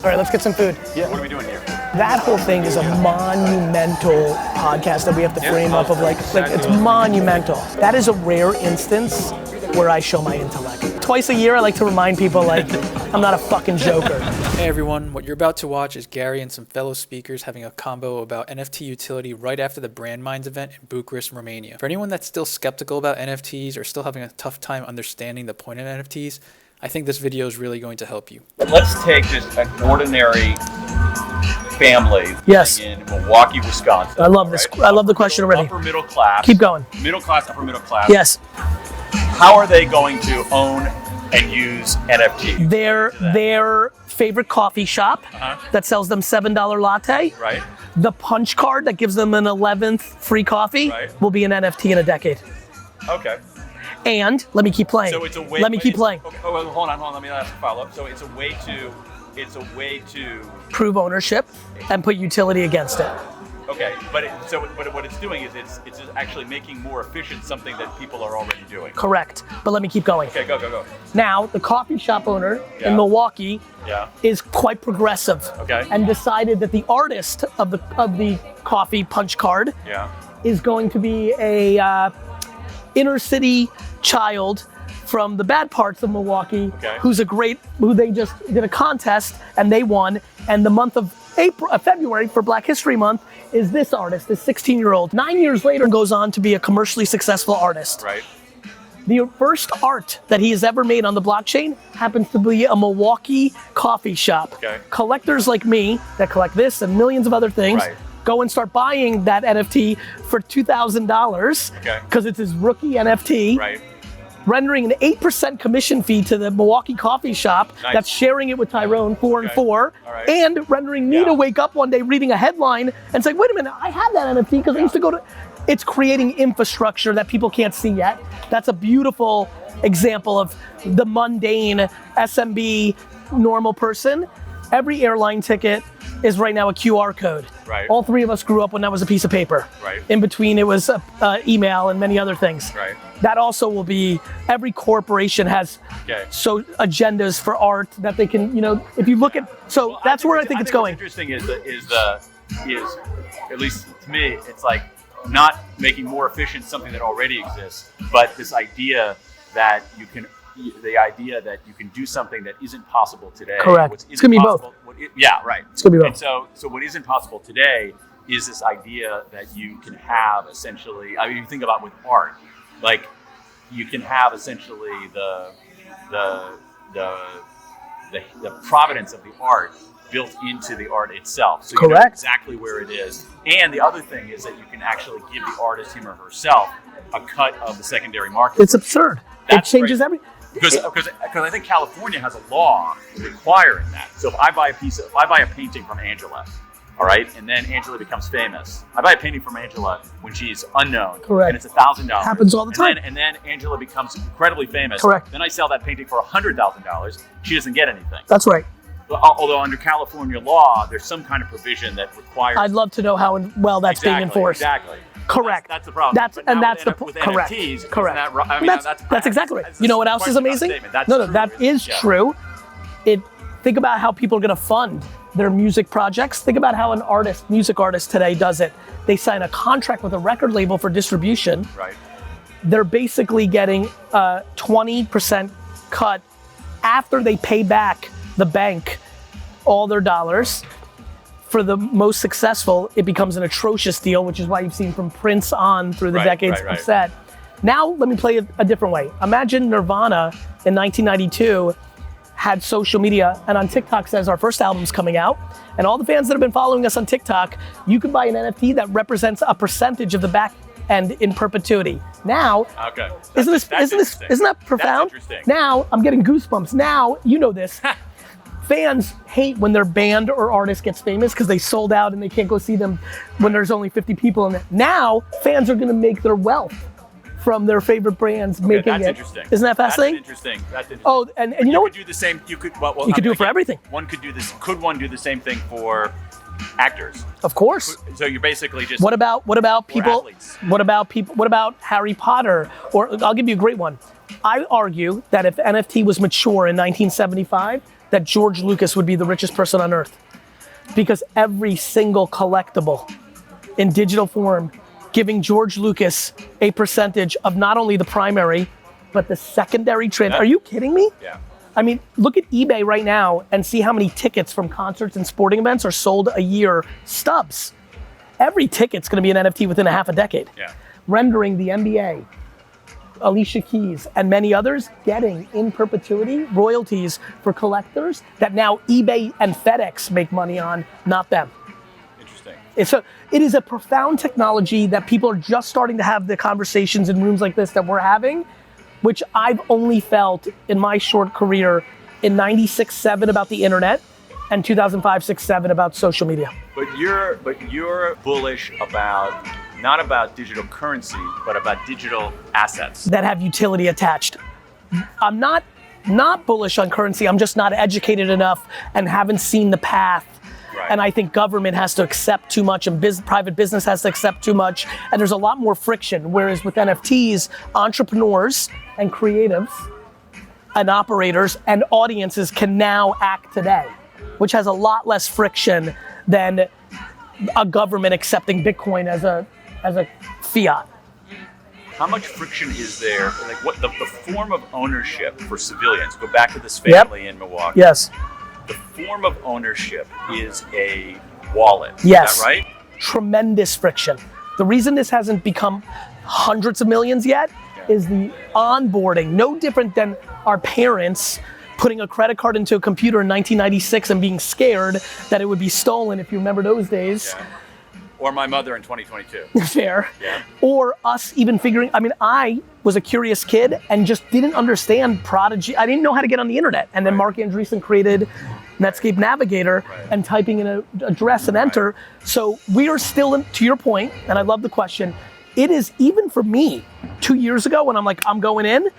All right, let's get some food. Yeah, what are we doing here? That whole thing is a monumental podcast that we have to frame up of like it's monumental. That is a rare instance where I show my intellect. Twice a year, I like to remind people like I'm not a fucking joker. Hey everyone, what you're about to watch is Gary and some fellow speakers having a combo about NFT utility right after the Brand Minds event in Bucharest, Romania. For anyone that's still skeptical about NFTs or still having a tough time understanding the point of NFTs, I think this video is really going to help you. Let's take just an ordinary family in Milwaukee, Wisconsin. I love this. Right? I love the question already. Upper middle class. Keep going. Middle class, upper middle class. Yes. How are they going to own and use NFTs? Their favorite coffee shop that sells them $7 latte. Right. The punch card that gives them an 11th free coffee will be an NFT in a decade. Okay. And let me keep playing. So it's a way. Let me keep playing. Okay. Oh, hold on. Let me ask a follow-up. So it's a way to prove ownership and put utility against it. Okay, but what it's doing is it's just actually making more efficient something that people are already doing. Correct. But let me keep going. Okay, go. Now, the coffee shop owner in Milwaukee is quite progressive and decided that the artist of the coffee punch card is going to be a inner city child from the bad parts of Milwaukee who they just did a contest and they won, and the month of February for Black History Month is this artist, this 16-year-old. 9 years later goes on to be a commercially successful artist. Right. The first art that he has ever made on the blockchain happens to be a Milwaukee coffee shop. Okay. Collectors like me that collect this and millions of other things go and start buying that NFT for $2,000 because it's his rookie NFT. Right. Rendering an 8% commission fee to the Milwaukee coffee shop that's sharing it with Tyrone 4 and 4, and rendering me to wake up one day reading a headline and say, wait a minute, I had that NFT because I used to go to. It's creating infrastructure that people can't see yet. That's a beautiful example of the mundane SMB normal person. Every airline ticket is right now a QR code. Right. All three of us grew up when that was a piece of paper. Right. In between it was email and many other things. Right. That also will be, every corporation has so agendas for art that they can, if you look at, that's where I think it's going. What's interesting is at least to me, it's like not making more efficient something that already exists, but this idea that you can do something that isn't possible today. Correct. It's gonna be both. It's gonna be both. And so what isn't possible today is this idea that you can have essentially, I mean, you think about with art, like you can have essentially the providence of the art built into the art itself. So you know exactly where it is. And the other thing is that you can actually give the artist, him or herself, a cut of the secondary market. It's absurd. It changes everything. Because I think California has a law requiring that. So if I buy a painting from Angela, all right, and then Angela becomes famous. I buy a painting from Angela when she's unknown, and it's $1,000. Happens all the time. And then Angela becomes incredibly famous. Correct. Then I sell that painting for $100,000. She doesn't get anything. That's right. Although under California law, there's some kind of provision that requires. I'd love to know how well that's being enforced. Exactly. Correct. That's the problem. That's with correct. NFTs, correct. That's exactly right. You know what else is amazing? That is true. Think about how people are going to fund their music projects. Think about how an music artist today does it. They sign a contract with a record label for distribution. Right. They're basically getting a 20% cut after they pay back the bank all their dollars. For the most successful, it becomes an atrocious deal, which is why you've seen from Prince on through the decades upset. Now, let me play it a different way. Imagine Nirvana in 1992 had social media, and on TikTok says our first album's coming out, and all the fans that have been following us on TikTok, you could buy an NFT that represents a percentage of the back end in perpetuity. Now, isn't that profound? That's interesting. Now, I'm getting goosebumps. Now, you know this. Fans hate when their band or artist gets famous because they sold out and they can't go see them when there's only 50 people in there. Now, fans are going to make their wealth from their favorite brands making it. Interesting. Isn't that fascinating? That's interesting. Oh, and you know what? You could do the same. You could do it for everything. One could do this. Could one do the same thing for actors? Of course. So you're basically just. What about people? Athletes. What about Harry Potter? Or I'll give you a great one. I argue that if NFT was mature in 1975, that George Lucas would be the richest person on earth, because every single collectible in digital form giving George Lucas a percentage of not only the primary, but the secondary trend. Are you kidding me? Yeah. I mean, look at eBay right now and see how many tickets from concerts and sporting events are sold a year, stubs. Every ticket's gonna be an NFT within a half a decade. Yeah. Rendering the NBA, Alicia Keys, and many others getting in perpetuity royalties for collectors that now eBay and FedEx make money on, not them. Interesting. It is a profound technology that people are just starting to have the conversations in rooms like this that we're having, which I've only felt in my short career in 96-7 about the internet and 2005-6-7 about social media. But you're bullish about, not about digital currency, but about digital assets. That have utility attached. I'm not bullish on currency, I'm just not educated enough and haven't seen the path. Right. And I think government has to accept too much and private business has to accept too much. And there's a lot more friction. Whereas with NFTs, entrepreneurs and creatives and operators and audiences can now act today, which has a lot less friction than a government accepting Bitcoin as a fiat. How much friction is there? Like, what the form of ownership for civilians? Go back to this family in Milwaukee. Yes. The form of ownership is a wallet. Yes. Is that right? Tremendous friction. The reason this hasn't become hundreds of millions yet is the onboarding. No different than our parents putting a credit card into a computer in 1996 and being scared that it would be stolen, if you remember those days. Yeah. Or my mother in 2022. Fair. Yeah. Or us even figuring, I mean, I was a curious kid and just didn't understand Prodigy. I didn't know how to get on the internet. And then Mark Andreessen created Netscape Navigator and typing in an address and enter. So we are still, to your point, and I love the question, it is even for me, 2 years ago when I'm like, I'm going in,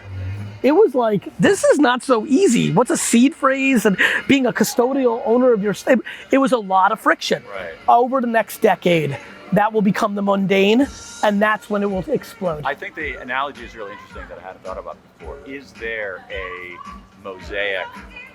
it was like, this is not so easy. What's a seed phrase and being a custodial owner of your state? It was a lot of friction. Right. Over the next decade, that will become the mundane, and that's when it will explode. I think the analogy is really interesting that I hadn't thought about before. Is there a mosaic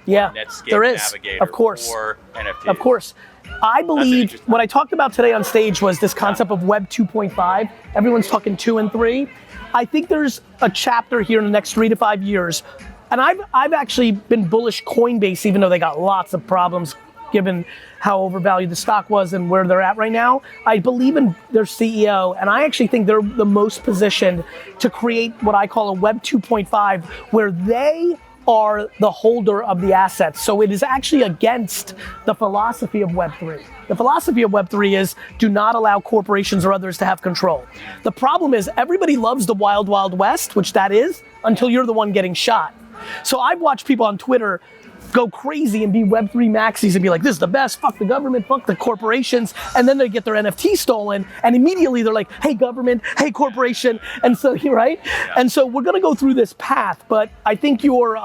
Netscape there is, Navigator of course. for NFTs? Of course. I believe what I talked about today on stage was this concept of Web 2.5. Everyone's talking 2 and 3. I think there's a chapter here in the next 3 to 5 years, and I've actually been bullish Coinbase, even though they got lots of problems given how overvalued the stock was and where they're at right now. I believe in their CEO, and I actually think they're the most positioned to create what I call a Web 2.5, where they are the holder of the assets. So it is actually against the philosophy of Web3. The philosophy of Web3 is do not allow corporations or others to have control. The problem is everybody loves the wild, wild west, which that is, until you're the one getting shot. So I've watched people on Twitter go crazy and be Web3 maxis and be like, this is the best, fuck the government, fuck the corporations, and then they get their NFT stolen, and immediately they're like, hey government, hey corporation, and so, right? Yeah. And so we're gonna go through this path, but I think your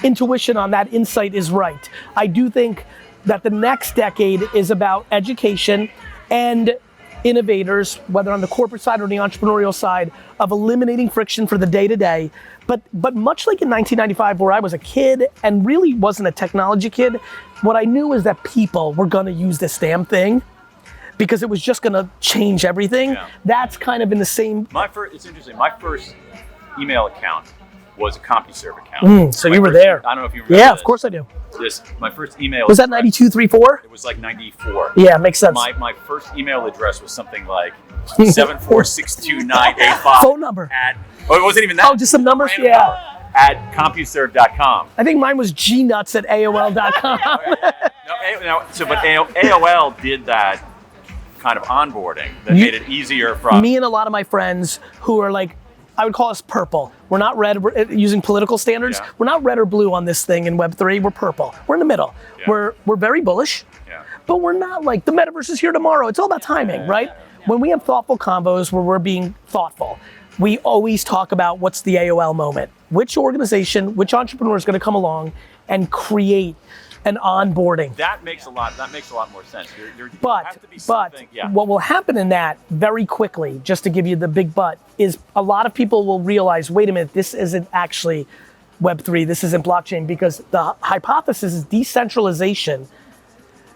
intuition on that insight is right. I do think that the next decade is about education and innovators, whether on the corporate side or the entrepreneurial side, of eliminating friction for the day-to-day. But much like in 1995, where I was a kid and really wasn't a technology kid, what I knew is that people were gonna use this damn thing because it was just gonna change everything. Yeah. That's kind of in the same. It's interesting, my first email account was a CompuServe account. So you were there. I don't know if you remember. Yeah, this. of course I do. My first email was that 9234? It was like 94. Yeah, makes sense. My first email address was something like 7462985. Phone number. It wasn't even that. Oh, just some numbers? Yeah. At CompuServe.com. I think mine was gnuts at AOL.com. But AOL did that kind of onboarding that made it easier for me and a lot of my friends who are like, I would call us purple. We're not red, we're using political standards. Yeah. We're not red or blue on this thing in Web3, we're purple. We're in the middle. Yeah. We're very bullish, but we're not like the metaverse is here tomorrow. It's all about timing, right? When we have thoughtful combos where we're being thoughtful, we always talk about what's the AOL moment. Which organization, which entrepreneur is gonna come along and create an onboarding. That makes a lot more sense. But what will happen in that very quickly, just to give you the big but, is a lot of people will realize, wait a minute, this isn't actually Web3, this isn't blockchain, because the hypothesis is decentralization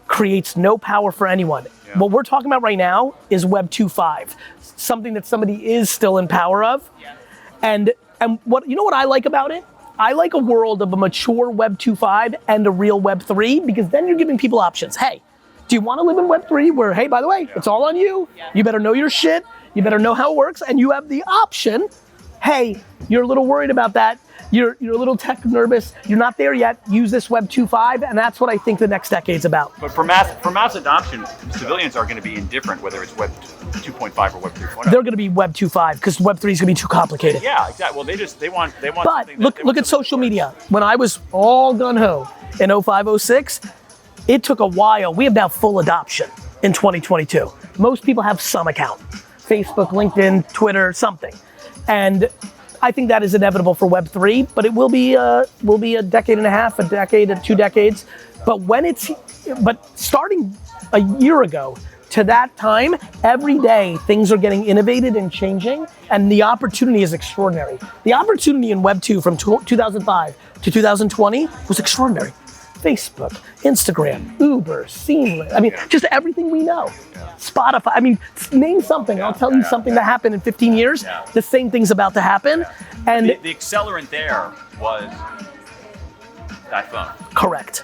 creates no power for anyone. Yeah. What we're talking about right now is Web 2.5, something that somebody is still in power of. Yeah. And what, you know what I like about it? I like a world of a mature Web 2.5 and a real Web 3, because then you're giving people options. Hey, do you want to live in Web 3 where, hey, by the way, it's all on you. You better know your shit. You better know how it works. And you have the option, hey, you're a little worried about that. You're a little tech nervous. You're not there yet. Use this Web 2.5, and that's what I think the next decade's about. But for mass adoption, civilians are going to be indifferent whether it's Web 2.5 or Web 3.0. They're going to be Web 2.5 because Web 3 is going to be too complicated. Yeah, exactly. Well, they want. But look at social media. When I was all gung-ho in 05, 06, it took a while. We have now full adoption in 2022. Most people have some account. Facebook, LinkedIn, Twitter, something. And I think that is inevitable for Web 3, but it will be a decade and a half, a decade, 2 decades. But starting a year ago to that time, every day things are getting innovated and changing, and the opportunity is extraordinary. The opportunity in Web 2 from 2005 to 2020 was extraordinary. Facebook, Instagram, Uber, Seamless, I mean, just everything we know. Spotify, I mean, name something, I'll tell you something that happened in 15 years, the same thing's about to happen. And the accelerant there was that phone. Correct.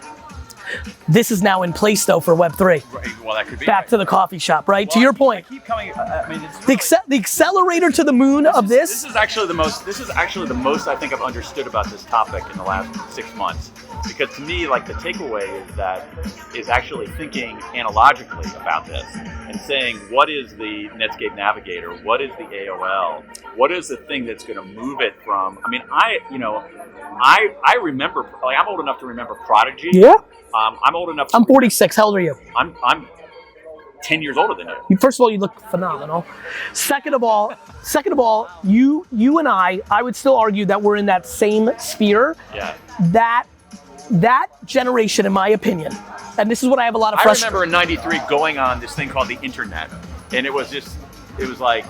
This is now in place though for Web 3. Right. Well, that could be. Back to the coffee shop, right? Well, to your point. I keep coming, I mean, it's really, the accelerator to the moon of this. This is actually the most I think I've understood about this topic in the last 6 months. Because to me, like, the takeaway is actually thinking analogically about this and saying, what is the Netscape Navigator? What is the AOL? What is the thing that's going to move it from? I mean, I remember, like, I'm old enough to remember Prodigy. Yeah. I'm old enough. I'm 46. How old are you? I'm 10 years older than you. First of all, you look phenomenal. Second of all, you and I would still argue that we're in that same sphere. Yeah. That generation, in my opinion, and this is what I have a lot of frustration. I remember in '93 going on this thing called the internet, and it was like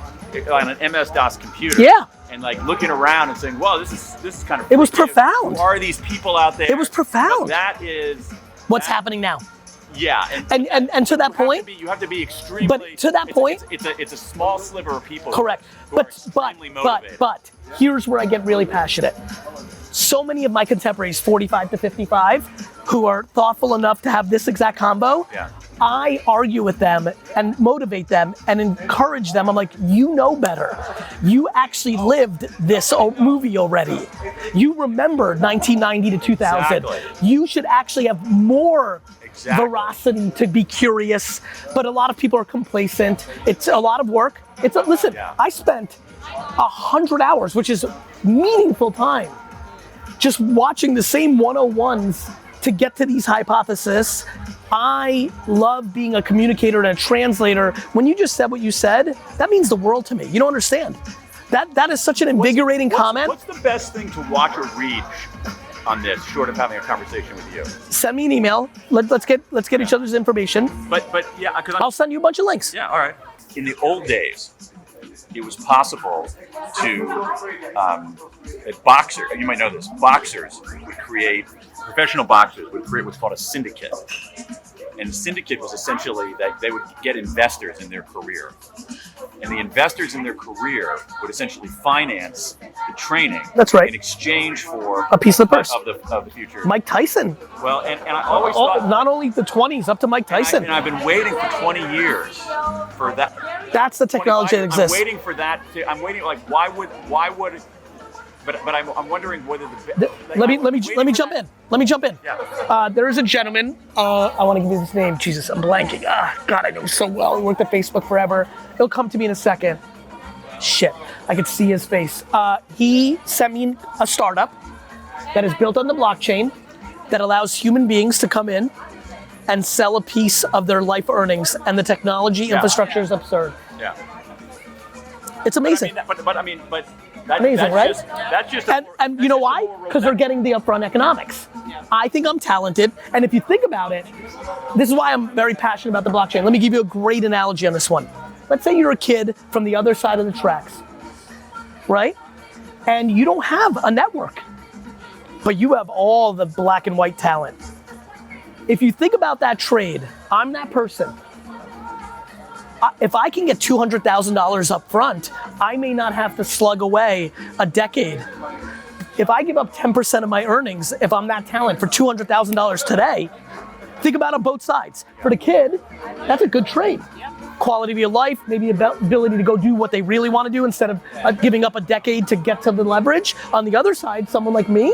on an MS-DOS computer. Yeah. And like looking around and saying, "Wow, this is kind of." It was profound. Who are these people out there? It was profound. But that is what's happening now. Yeah, and to that point, you have to be extremely. But to that point, it's a small sliver of people. Correct. But here's where I get really passionate. So many of my contemporaries, 45 to 55, who are thoughtful enough to have this exact combo, I argue with them and motivate them and encourage them. I'm like, you know better. You actually lived this movie already. You remember 1990 to 2000. Exactly. You should actually have more veracity to be curious, but a lot of people are complacent. It's a lot of work. I spent 100 hours, which is meaningful time, just watching the same 101s to get to these hypotheses. I love being a communicator and a translator. When you just said what you said, that means the world to me. You don't understand. That is such an invigorating comment. What's the best thing to watch or read on this, short of having a conversation with you? Send me an email. Let's get each other's information. But yeah, because I'll send you a bunch of links. Yeah, all right. In the old days, it was possible to, you might know this, professional boxers would create what's called a syndicate. And the syndicate was essentially that they would get investors in their career. And the investors in their career would essentially finance the training. That's right. In exchange for a piece of the purse of the future. Mike Tyson. Well, and I always thought, not only the 20s, up to Mike Tyson. And I've been waiting for 20 years for that. That's the technology that exists. I'm waiting for that. I'm waiting. Like, why would? But I'm wondering whether the. Let me jump in. Let me jump in. Yeah. There is a gentleman. I want to give you his name. Jesus, I'm blanking. God, I know him so well. He worked at Facebook forever. He'll come to me in a second. Shit, I could see his face. He sent me a startup that is built on the blockchain that allows human beings to come in and sell a piece of their life earnings, and the technology infrastructure is absurd. Yeah. It's amazing. But amazing, right? That's just and you know why? Because they're getting the upfront economics. I think I'm talented, and if you think about it, this is why I'm very passionate about the blockchain. Let me give you a great analogy on this one. Let's say you're a kid from the other side of the tracks, right? And you don't have a network. but you have all the black and white talent. If you think about that trade, I'm that person. If I can get $200,000 up front, I may not have to slug away a decade. If I give up 10% of my earnings, if I'm that talent for $200,000 today, think about it on both sides. For the kid, that's a good trade. Quality of your life, maybe ability to go do what they really want to do instead of giving up a decade to get to the leverage. On the other side, someone like me,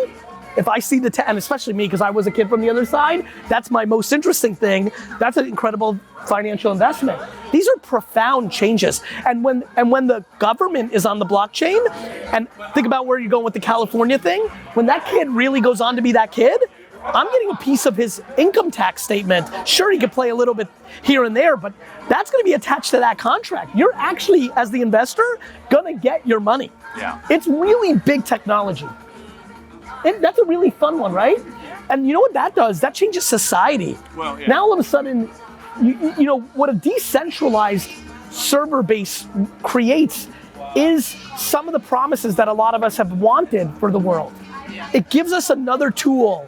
if I see and especially me, because I was a kid from the other side, that's my most interesting thing. That's an incredible financial investment. These are profound changes. And when the government is on the blockchain, and think about where you're going with the California thing, when that kid really goes on to be that kid, I'm getting a piece of his income tax statement. Sure, he could play a little bit here and there, but that's gonna be attached to that contract. You're actually, as the investor, gonna get your money. Yeah. It's really big technology. That's a really fun one, right? And you know what that does? That changes society. Well, yeah. Now all of a sudden, you know, what a decentralized server base creates is some of the promises that a lot of us have wanted for the world. It gives us another tool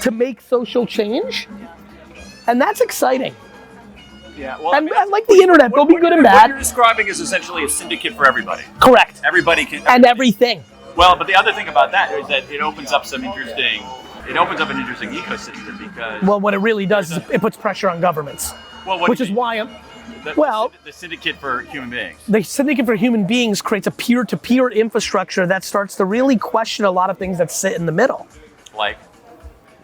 to make social change, and that's exciting. Yeah, well, And like the internet, they'll be good and What bad. you're describing is essentially a syndicate for everybody. Correct. Everybody can. And everything. Well, but the other thing about that is that it opens up an interesting ecosystem because. Well, what it really does is it puts pressure on governments, Well, what which do is you why mean? The syndicate for human beings. The syndicate for human beings creates a peer-to-peer infrastructure that starts to really question a lot of things that sit in the middle. Like?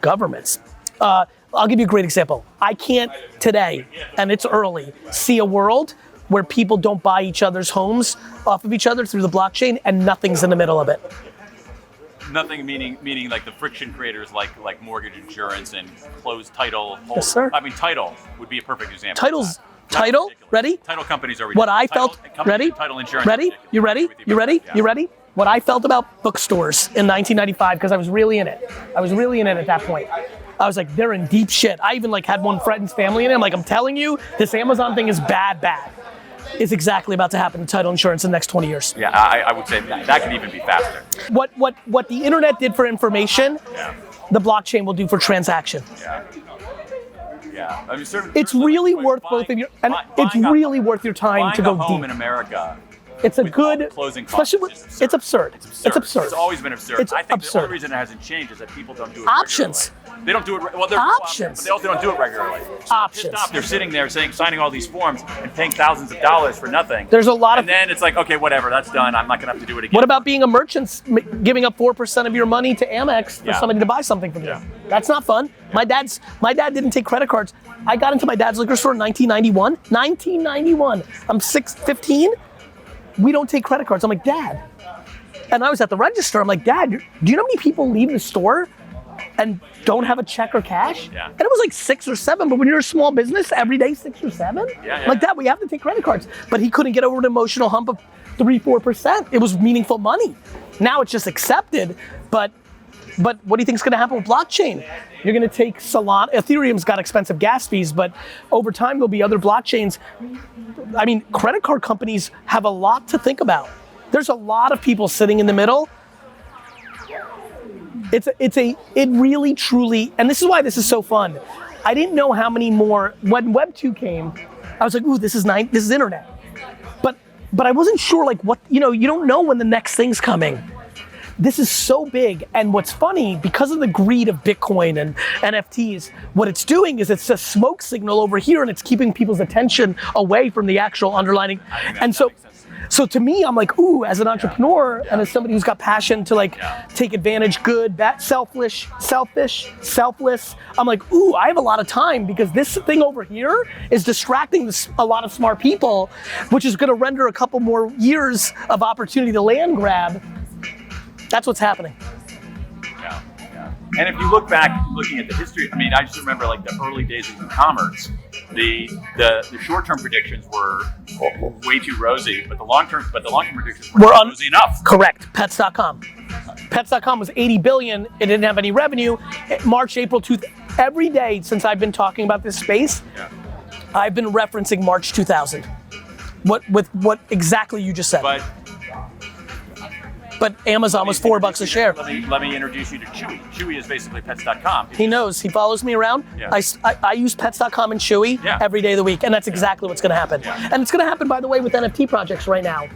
Governments. I'll give you a great example. I can't today, and it's early, see a world where people don't buy each other's homes off of each other through the blockchain and nothing's in the middle of it. Nothing meaning like the friction creators like mortgage insurance and closed title. Yes, sir. I mean, title would be a perfect example. Title, ready? Title companies are ridiculous. What I felt, ready? Title insurance. Ready? You ready? You ready? You ready? What I felt about bookstores in 1995, because I was really in it. I was really in it at that point. I was like, they're in deep shit. I even like had one friend's family in it. I'm like, I'm telling you, this Amazon thing is bad. It's exactly about to happen in title insurance in the next 20 years. Yeah, I would say that could even be faster. What the internet did for information, the blockchain will do for transaction. Yeah. I mean, it's really worth both of your, and it's really worth your time to go deep. Home in America. It's a good, closing costs. especially with, it's absurd. It's absurd. It's always been absurd. It's I think absurd. the only reason it hasn't changed is that people don't do it Options. regularly. They don't do it. Well, they're Options. but they also don't do it regularly. So Options. They're sitting there signing all these forms and paying thousands of dollars for nothing. There's a lot of. And then it's like, okay, whatever, that's done. I'm not gonna have to do it again. What about being a merchant, giving up 4% of your money to Amex for somebody to buy something from you? That's not fun. My dad didn't take credit cards. I got into my dad's liquor store in 1991. 1991. I'm 15. We don't take credit cards. I'm like, Dad. And I was at the register. I'm like, Dad, do you know how many people leave the store and don't have a check or cash? Yeah. And it was like 6 or 7, but when you're a small business, every day 6 or 7? Like that, we have to take credit cards. But he couldn't get over an emotional hump of 3-4%. It was meaningful money. Now it's just accepted, but what do you think is gonna happen with blockchain? You're gonna take Solana, Ethereum's got expensive gas fees, but over time there'll be other blockchains. I mean, credit card companies have a lot to think about. There's a lot of people sitting in the middle. It really truly, and this is why this is so fun. I didn't know how many more, when Web 2 came, I was like, ooh, this is internet. But I wasn't sure like what, you don't know when the next thing's coming. This is so big, and what's funny, because of the greed of Bitcoin and NFTs, what it's doing is it's a smoke signal over here, and it's keeping people's attention away from the actual underlying. And so to me, I'm like, ooh, as an entrepreneur and as somebody who's got passion to like take advantage, good, bad, selfish, selfless, I'm like, ooh, I have a lot of time because this thing over here is distracting a lot of smart people, which is gonna render a couple more years of opportunity to land grab. That's what's happening. Yeah. And if you look back, looking at the history, I mean, I just remember like the early days of e-commerce. The short-term predictions were way too rosy, but the long-term predictions were not rosy enough. Correct. Pets.com. Pets.com was 80 billion. It didn't have any revenue. March, April, every day since I've been talking about this space, I've been referencing March 2000. What exactly you just said. But but Amazon was $4 a share. Let me introduce you to Chewy. Chewy is basically pets.com. He knows. He follows me around. Yeah. I use pets.com and Chewy every day of the week, and that's exactly what's going to happen. Yeah. And it's going to happen, by the way, with NFT projects right now.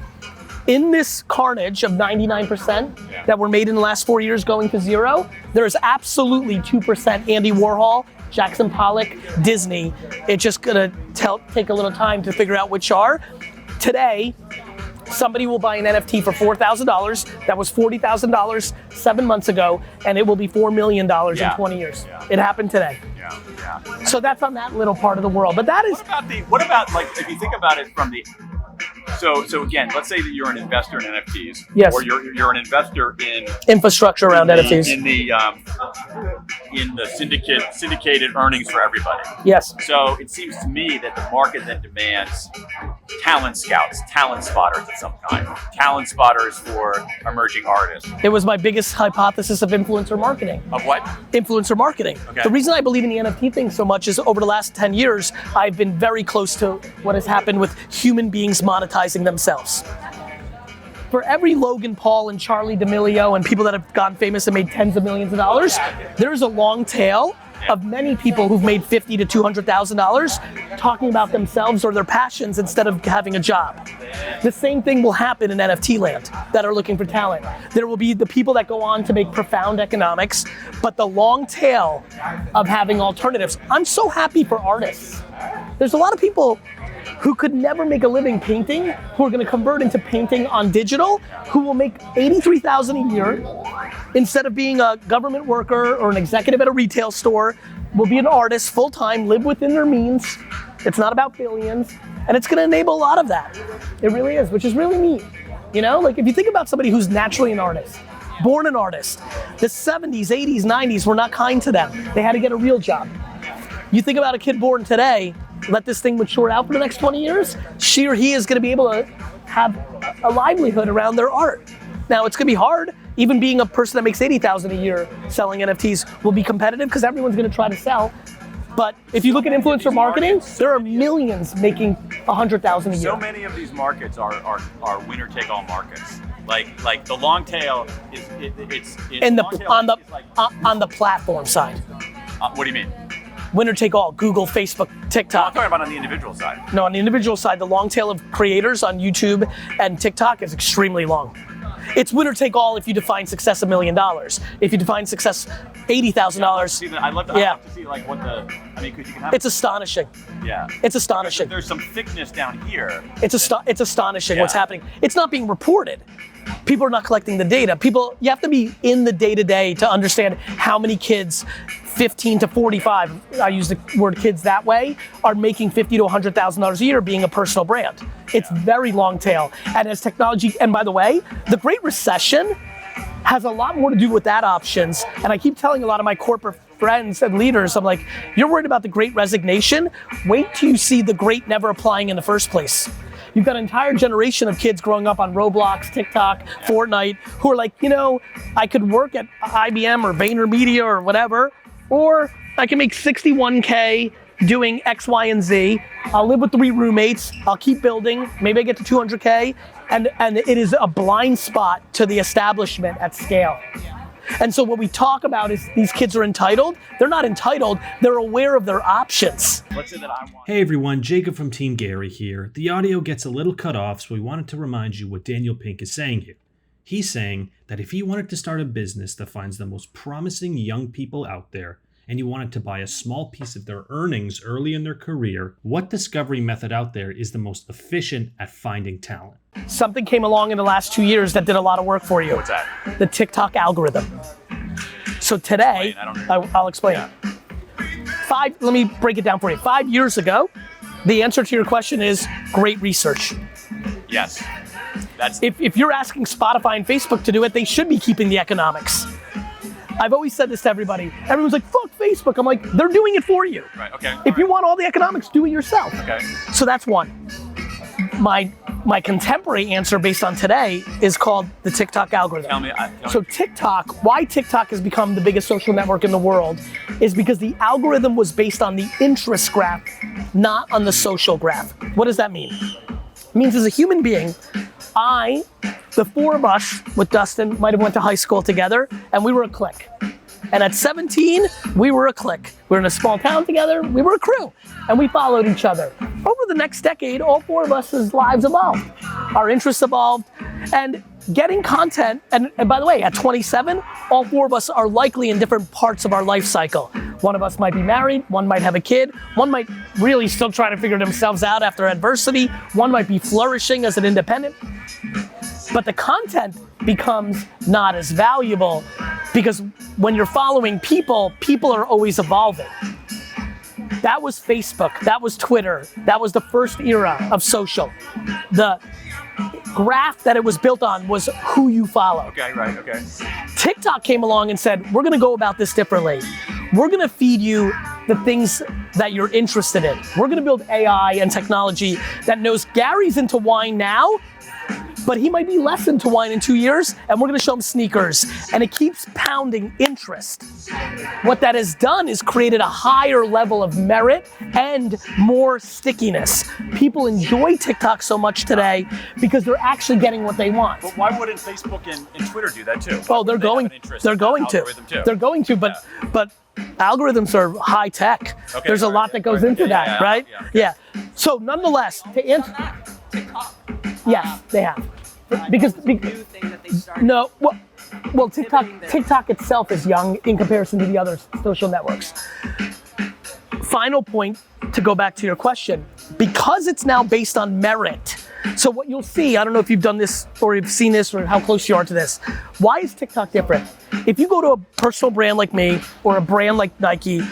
In this carnage of 99% that were made in the last 4 years going to zero, there's absolutely 2% Andy Warhol, Jackson Pollock, Disney. It's just going to take a little time to figure out which are. Today, somebody will buy an NFT for $4,000. That was $40,000 7 months ago, and it will be $4 million in 20 years. Yeah. It happened today. Yeah. So that's on that little part of the world. But that is. What about like if you think about it from the. So again, let's say that you're an investor in NFTs, yes, or you're an investor in infrastructure around NFTs, in the syndicated earnings for everybody. Yes. So it seems to me that the market then demands talent scouts, talent spotters of some kind, talent spotters for emerging artists. It was my biggest hypothesis of influencer marketing. Of what? Influencer marketing. Okay. The reason I believe in the NFT thing so much is over the last 10 years, I've been very close to what has happened with human beings monetizing themselves. For every Logan Paul and Charlie D'Amelio and people that have gotten famous and made tens of millions of dollars, there's a long tail of many people who've made $50,000 to $200,000 talking about themselves or their passions instead of having a job. The same thing will happen in NFT land that are looking for talent. There will be the people that go on to make profound economics, but the long tail of having alternatives. I'm so happy for artists. There's a lot of people who could never make a living painting, who are gonna convert into painting on digital, who will make $83,000 a year instead of being a government worker or an executive at a retail store, will be an artist full-time, live within their means. It's not about billions, and it's gonna enable a lot of that. It really is, which is really neat. You know, like if you think about somebody who's naturally an artist, born an artist, the 70s, 80s, 90s were not kind to them. They had to get a real job. You think about a kid born today, let this thing mature out for the next 20 years, she or he is gonna be able to have a livelihood around their art. Now it's gonna be hard, even being a person that makes $80,000 a year selling NFTs will be competitive because everyone's gonna try to sell. But if you look at influencer marketing, there are millions making $100,000 a year. So many of these markets are winner take all markets. Like the long tail is on the platform side. What do you mean? Winner take all, Google, Facebook, TikTok. I'm talking about on the individual side. No, on the individual side, the long tail of creators on YouTube and TikTok is extremely long. It's winner take all if you define success $1 million. If you define success $80,000. I'd love to see like what the, I mean, because you can have. It's astonishing. Yeah. It's astonishing. There's some thickness down here. It's astonishing what's happening. It's not being reported. People are not collecting the data. You have to be in the day-to-day to understand how many kids 15 to 45, I use the word kids that way, are making $50,000 to $100,000 a year being a personal brand. It's very long tail. And as technology, and by the way, the Great Recession has a lot more to do with that options. And I keep telling a lot of my corporate friends and leaders, I'm like, you're worried about the Great Resignation? Wait till you see the Great never applying in the first place. You've got an entire generation of kids growing up on Roblox, TikTok, Fortnite, who are like, you know, I could work at IBM or VaynerMedia or whatever, or I can make $61K doing X, Y, and Z. I'll live with 3 roommates. I'll keep building. Maybe I get to 200K. And it is a blind spot to the establishment at scale. And so what we talk about is these kids are entitled. They're not entitled. They're aware of their options. What's it that I want? Hey everyone, Jacob from Team Gary here. The audio gets a little cut off, so we wanted to remind you what Daniel Pink is saying here. He's saying that if he wanted to start a business that finds the most promising young people out there, and you wanted to buy a small piece of their earnings early in their career, what discovery method out there is the most efficient at finding talent? Something came along in the last 2 years that did a lot of work for you. What's that? The TikTok algorithm. So today, I'll explain. Yeah. Let me break it down for you. 5 years ago, the answer to your question is great research. Yes. If you're asking Spotify and Facebook to do it, they should be keeping the economics. I've always said this to everybody. Everyone's like, fuck Facebook. I'm like, they're doing it for you. Right, okay. If you want all the economics, do it yourself. Okay. So that's one. My contemporary answer based on today is called the TikTok algorithm. Tell me. So TikTok, why TikTok has become the biggest social network in the world is because the algorithm was based on the interest graph, not on the social graph. What does that mean? It means as a human being, I the four of us with Dustin might have went to high school together, and we were a clique. And at 17, we were a clique. We were in a small town together, we were a crew, and we followed each other. Over the next decade, all four of us' lives evolved. Our interests evolved, and getting content, and by the way, at 27, all four of us are likely in different parts of our life cycle. One of us might be married, one might have a kid, one might really still try to figure themselves out after adversity, one might be flourishing as an independent. But the content becomes not as valuable because when you're following people, people are always evolving. That was Facebook, that was Twitter, that was the first era of social. The graph that it was built on was who you follow. Okay, right, okay. TikTok came along and said, we're gonna go about this differently. We're gonna feed you the things that you're interested in. We're gonna build AI and technology that knows Gary's into wine now, but he might be less into wine in 2 years, and we're gonna show him sneakers. And it keeps pounding interest. What that has done is created a higher level of merit and more stickiness. People enjoy TikTok so much today because they're actually getting what they want. But why wouldn't Facebook and Twitter do that too? Oh, they're going to. They're going to, but algorithms are high tech. Okay, there's a lot that goes into that, right? Yeah. So nonetheless, to answer, yes, they have. Because no, well, TikTok itself is young in comparison to the other social networks. Final point to go back to your question, because it's now based on merit. So what you'll see, I don't know if you've done this or you've seen this or how close you are to this. Why is TikTok different? If you go to a personal brand like me or a brand like Nike,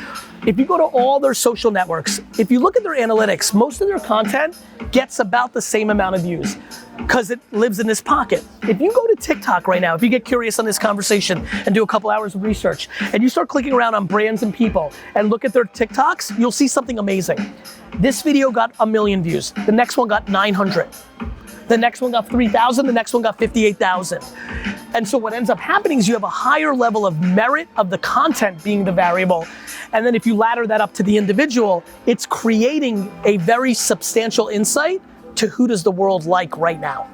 if you go to all their social networks, if you look at their analytics, most of their content gets about the same amount of views because it lives in this pocket. If you go to TikTok right now, if you get curious on this conversation and do a couple hours of research and you start clicking around on brands and people and look at their TikToks, you'll see something amazing. This video got 1 million views. The next one got 900. The next one got 3,000. The next one got 58,000. And so what ends up happening is you have a higher level of merit of the content being the variable. And then if you ladder that up to the individual, it's creating a very substantial insight to who does the world like right now.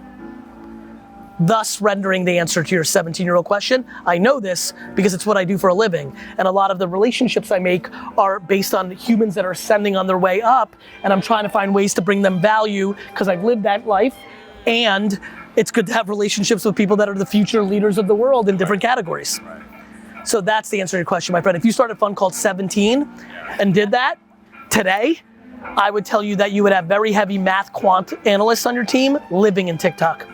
Thus rendering the answer to your 17-year-old question. I know this because it's what I do for a living. And a lot of the relationships I make are based on humans that are ascending on their way up. And I'm trying to find ways to bring them value because I've lived that life. And it's good to have relationships with people that are the future leaders of the world in different categories. So that's the answer to your question, my friend. If you started a fund called 17 and did that today, I would tell you that you would have very heavy math quant analysts on your team living in TikTok.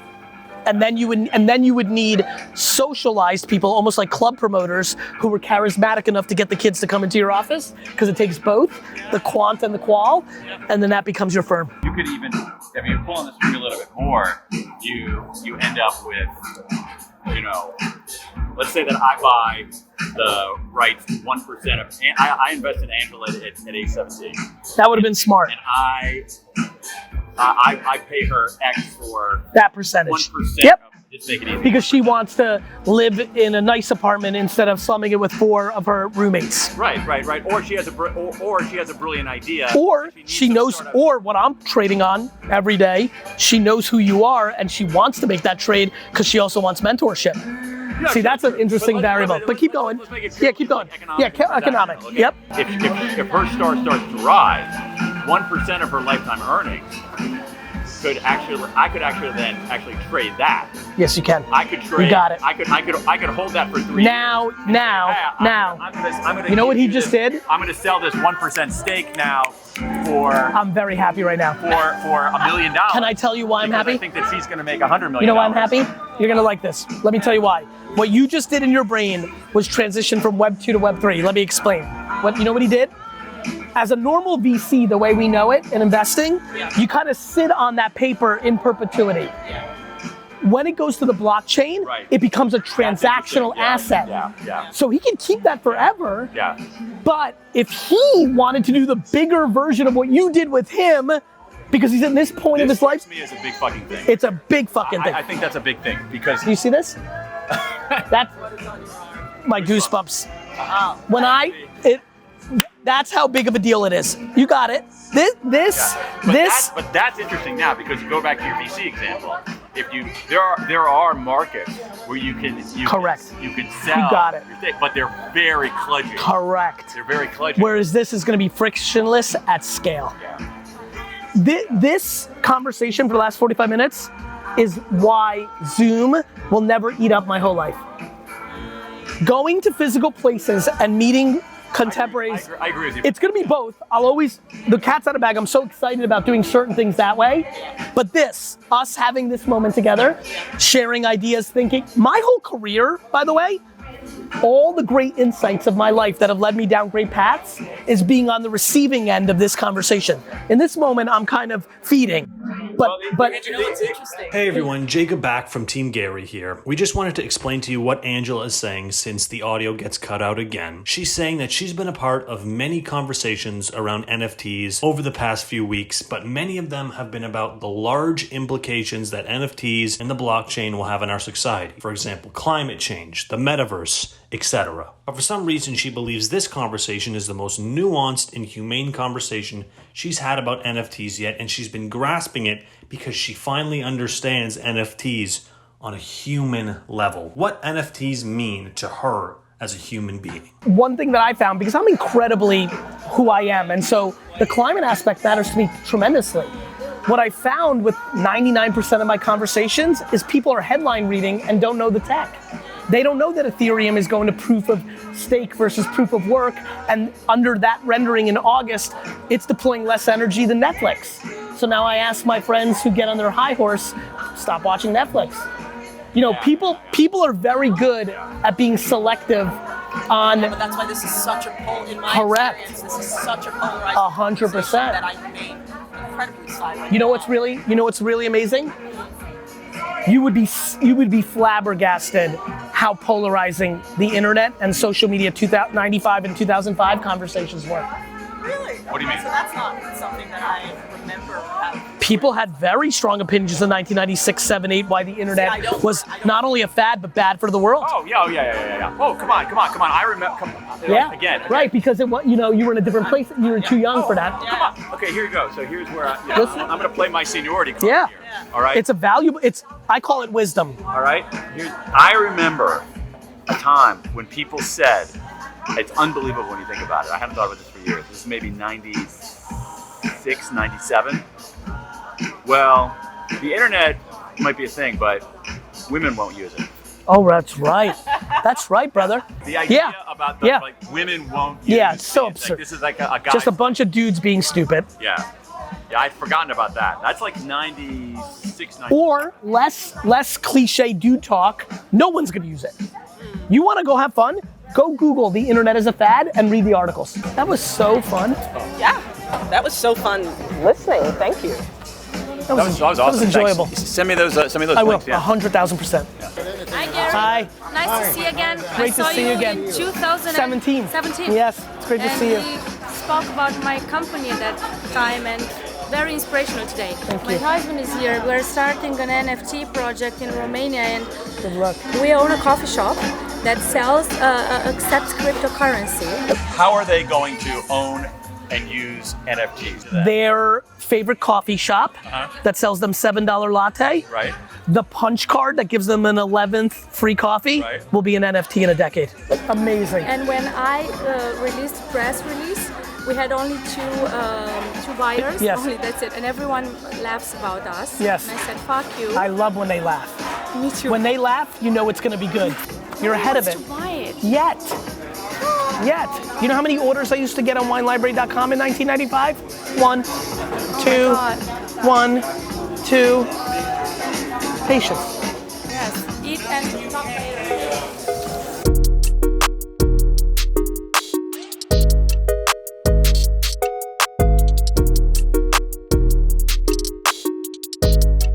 And then you would need socialized people, almost like club promoters, who were charismatic enough to get the kids to come into your office, because it takes both, the quant and the qual, and then that becomes your firm. You could even, if you pull on this a little bit more, you end up with, let's say that I buy the rights 1% of, I invest in Angela at age 17. That would have been smart. And I pay her X for that percentage. 1%. Yep. Just make it easy. Because she wants to live in a nice apartment instead of slumming it with 4 of her roommates. Right. Or she has a brilliant idea. Or she knows, or what I'm trading on every day, she knows who you are and she wants to make that trade because she also wants mentorship. Yeah, see, that's an interesting variable. But keep going. Yeah, keep going. Economic. Yep. If her star starts to rise, 1% of her lifetime earnings I could actually then trade that. Yes, you can. I could trade. You got it. I could hold that for 3 years. Now. I'm gonna you know what he just did? I'm gonna sell this 1% stake now for. I'm very happy right now. For $1 million. Can I tell you why I'm happy? I think that she's gonna make $100 million. You know why I'm happy? You're gonna like this. Let me tell you why. What you just did in your brain was transition from Web 2 to Web 3. Let me explain. You know what he did? As a normal VC, the way we know it in investing, you kind of sit on that paper in perpetuity. When it goes to the blockchain, it becomes a transactional asset. So he can keep that forever. But if he wanted to do the bigger version of what you did with him, because he's at this point of his life. To me is a big fucking thing. It's a big fucking thing. I think that's a big thing because. Do you see this? That's my goosebumps. That's how big of a deal it is. You got it. This. But that's interesting now because you go back to your VC example. there are markets where you can Correct. You can sell. You got it. your thing, but they're very kludgy. Correct. They're very kludgy. Whereas this is going to be frictionless at scale. Yeah. This conversation for the last 45 minutes is why Zoom will never eat up my whole life. Going to physical places and meeting contemporaries. I agree with you. It's gonna be both. The cat's out of bag. I'm so excited about doing certain things that way. But us having this moment together, sharing ideas, thinking. My whole career, by the way, all the great insights of my life that have led me down great paths is being on the receiving end of this conversation. In this moment, I'm kind of feeding. But You know what's interesting? Hey everyone, Jacob back from Team Gary here. We just wanted to explain to you what Angela is saying since the audio gets cut out again. She's saying that she's been a part of many conversations around NFTs over the past few weeks, but many of them have been about the large implications that NFTs and the blockchain will have in our society. For example, climate change, the metaverse, etc. But for some reason, she believes this conversation is the most nuanced and humane conversation she's had about NFTs yet, and she's been grasping it because she finally understands NFTs on a human level. What NFTs mean to her as a human being. One thing that I found, because I'm incredibly who I am, and so the climate aspect matters to me tremendously. What I found with 99% of my conversations is people are headline reading and don't know the tech. They don't know that Ethereum is going to proof of stake versus proof of work, and under that rendering in August, it's deploying less energy than Netflix. So now I ask my friends who get on their high horse, stop watching Netflix. You know, people are very good at being selective on. But that's why this is such a in my Correct. experience, this is such a polarizing 100%. position that I remain incredibly silent. You know what's really amazing? You would be flabbergasted how polarizing the internet and social media 95 and 2005 conversations were. Really? What do you mean? So that's not something that I remember having. People had very strong opinions in 1996, 7, 8, why the internet was not only a fad, but bad for the world. Oh, yeah. Oh, come on. I remember, again. Right, because you were in a different place, you were too young for that. Come on. Okay, here you go. So here's where I'm going to play my seniority card Yeah. here. All right? It's I call it wisdom. All right? I remember a time when people said, it's unbelievable when you think about it. I haven't thought about this for years. This is maybe 96, 97. Well, the internet might be a thing, but women won't use it. Oh, that's right. That's right, brother. The idea about like women won't use it. Yeah, it's so absurd. Like, this is like a guy. Just a bunch of dudes being stupid. Yeah, I'd forgotten about that. That's like 96, 97. Or less cliche dude talk. No one's gonna use it. You want to go have fun? Go Google the internet is a fad and read the articles. That was so fun. Yeah, that was so fun listening. Thank you. That was awesome. That was enjoyable. Thanks. Send me those I will, links. Yeah. 100,000%. Hi, Gary. Hi. Nice to see you again. Great I saw to see you again. in 2017. 17. Yes, it's great to see you. And we spoke about my company at that time and very inspirational today. Thank my you. husband is here. We're starting an NFT project in Romania and Good luck. we own a coffee shop that accepts cryptocurrency. How are they going to own and use NFTs? Their favorite coffee shop that sells them $7 latte. Right. The punch card that gives them an 11th free coffee will be an NFT in a decade. Amazing. And when I released press release, we had only two buyers. Yes. Only, that's it. And everyone laughs about us. Yes. And I said, fuck you. I love when they laugh. Me too. When they laugh, you know it's gonna be good. You're ahead of it. To buy it. Yet. You know how many orders I used to get on winelibrary.com in 1995? 1, 2, God. 1, 2. Patience. Yes. Eat and talk later.